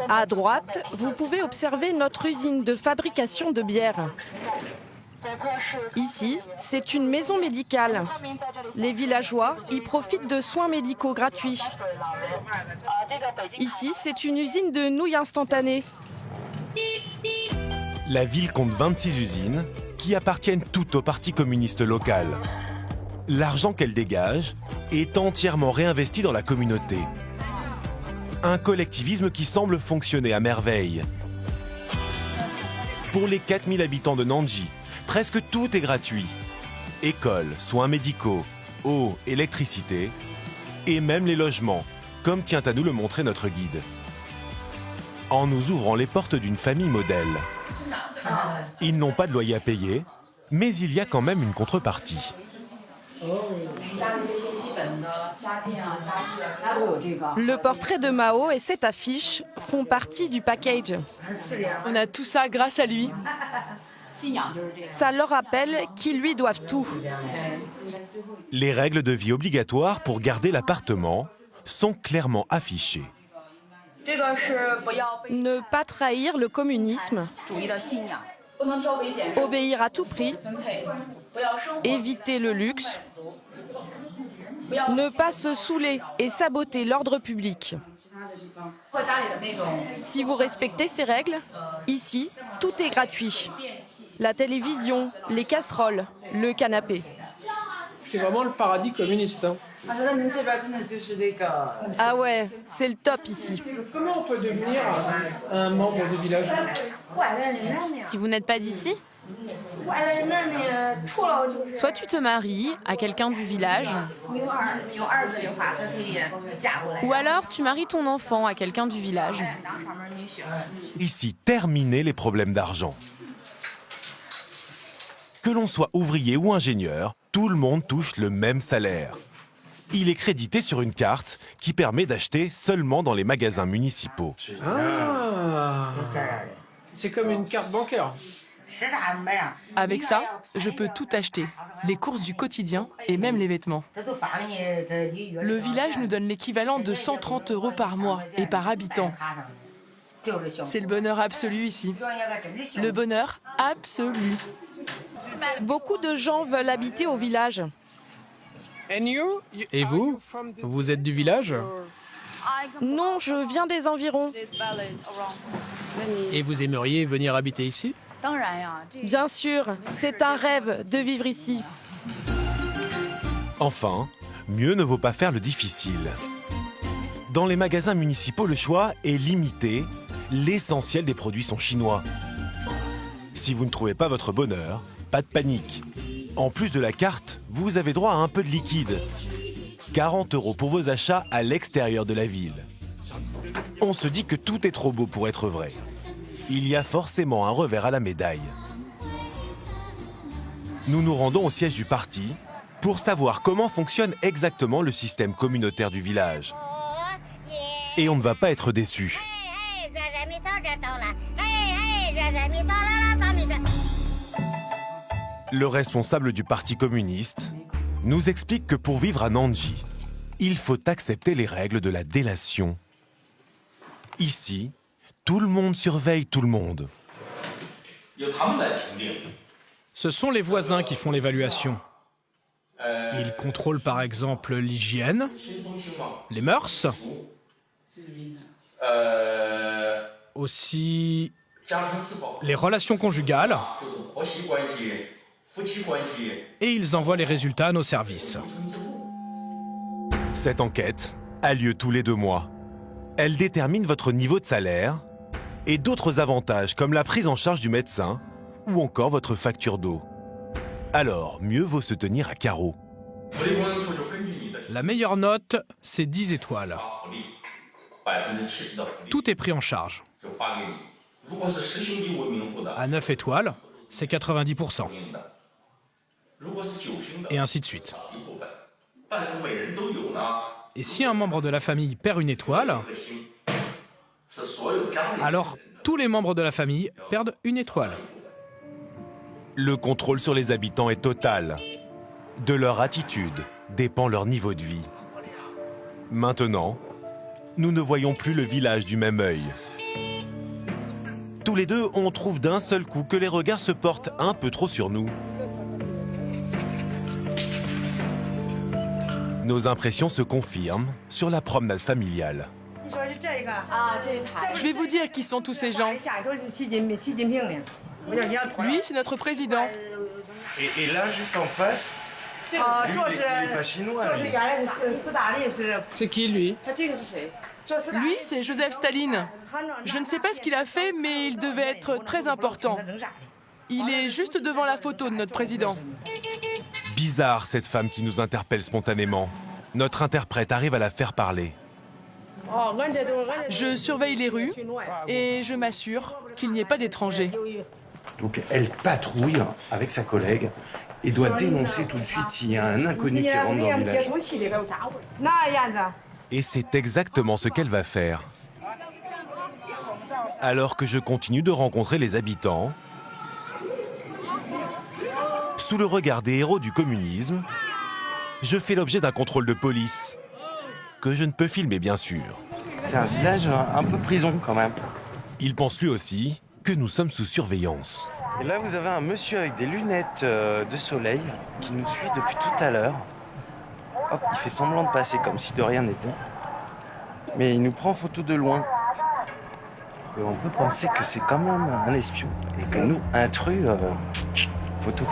À droite, vous pouvez observer notre usine de fabrication de bière. Ici, c'est une maison médicale. Les villageois y profitent de soins médicaux gratuits. Ici, c'est une usine de nouilles instantanées. La ville compte 26 usines qui appartiennent toutes au Parti communiste local. L'argent qu'elle dégage est entièrement réinvesti dans la communauté. Un collectivisme qui semble fonctionner à merveille. Pour les 4000 habitants de Nanji, presque tout est gratuit. Écoles, soins médicaux, eau, électricité et même les logements, comme tient à nous le montrer notre guide. En nous ouvrant les portes d'une famille modèle. Ils n'ont pas de loyer à payer, mais il y a quand même une contrepartie. Le portrait de Mao et cette affiche font partie du package. On a tout ça grâce à lui. Ça leur rappelle qu'ils lui doivent tout. Les règles de vie obligatoires pour garder l'appartement sont clairement affichées. Ne pas trahir le communisme, obéir à tout prix, éviter le luxe, ne pas se saouler et saboter l'ordre public. Si vous respectez ces règles, ici, tout est gratuit. La télévision, les casseroles, le canapé. C'est vraiment le paradis communiste. Ah ouais, c'est le top ici. Comment on peut devenir un membre du village? Si vous n'êtes pas d'ici, soit tu te maries à quelqu'un du village, ou alors tu maries ton enfant à quelqu'un du village. Ici, terminez les problèmes d'argent. Que l'on soit ouvrier ou ingénieur, tout le monde touche le même salaire. Il est crédité sur une carte qui permet d'acheter seulement dans les magasins municipaux. Ah, c'est comme une carte bancaire. Avec ça, je peux tout acheter, les courses du quotidien et même les vêtements. Le village nous donne l'équivalent de 130 € par mois et par habitant. C'est le bonheur absolu ici. Le bonheur absolu. Beaucoup de gens veulent habiter au village. Et vous? Vous êtes du village? Non, je viens des environs. Et vous aimeriez venir habiter ici? Bien sûr, c'est un rêve de vivre ici. Enfin, mieux ne vaut pas faire le difficile. Dans les magasins municipaux, le choix est limité. L'essentiel des produits sont chinois. Si vous ne trouvez pas votre bonheur, pas de panique. En plus de la carte, vous avez droit à un peu de liquide. 40 € pour vos achats à l'extérieur de la ville. On se dit que tout est trop beau pour être vrai. Il y a forcément un revers à la médaille. Nous nous rendons au siège du parti pour savoir comment fonctionne exactement le système communautaire du village. Et on ne va pas être déçu. Le responsable du Parti communiste nous explique que pour vivre à Nanji, il faut accepter les règles de la délation. Ici, tout le monde surveille tout le monde. Ce sont les voisins qui font l'évaluation. Ils contrôlent par exemple l'hygiène, les mœurs, aussi les relations conjugales, et ils envoient les résultats à nos services. Cette enquête a lieu tous les 2 mois. Elle détermine votre niveau de salaire et d'autres avantages comme la prise en charge du médecin ou encore votre facture d'eau. Alors, mieux vaut se tenir à carreau. La meilleure note, c'est 10 étoiles. Tout est pris en charge. À 9 étoiles, c'est 90%. Et ainsi de suite. Et si un membre de la famille perd une étoile, alors tous les membres de la famille perdent une étoile. Le contrôle sur les habitants est total. De leur attitude dépend leur niveau de vie. Maintenant, nous ne voyons plus le village du même œil. Tous les deux, on trouve d'un seul coup que les regards se portent un peu trop sur nous. Nos impressions se confirment sur la promenade familiale. Je vais vous dire qui sont tous ces gens. Lui, c'est notre président. Et là, juste en face, lui, il est pas chinois. lui. C'est qui, lui? Lui, c'est Joseph Staline. Je ne sais pas ce qu'il a fait, mais il devait être très important. Il est juste devant la photo de notre président. Bizarre, cette femme qui nous interpelle spontanément. Notre interprète arrive à la faire parler. Je surveille les rues et je m'assure qu'il n'y ait pas d'étrangers. Donc elle patrouille avec sa collègue et doit dénoncer tout de suite s'il y a un inconnu qui rentre dans le village. Et c'est exactement ce qu'elle va faire. Alors que je continue de rencontrer les habitants, sous le regard des héros du communisme, je fais l'objet d'un contrôle de police, que je ne peux filmer bien sûr. C'est un village un peu prison quand même. Il pense lui aussi que nous sommes sous surveillance. Et là, vous avez un monsieur avec des lunettes de soleil qui nous suit depuis tout à l'heure. Hop, il fait semblant de passer comme si de rien n'était. Mais il nous prend en photo de loin. Et on peut penser que c'est quand même un espion. Et que nous, intrus, photo.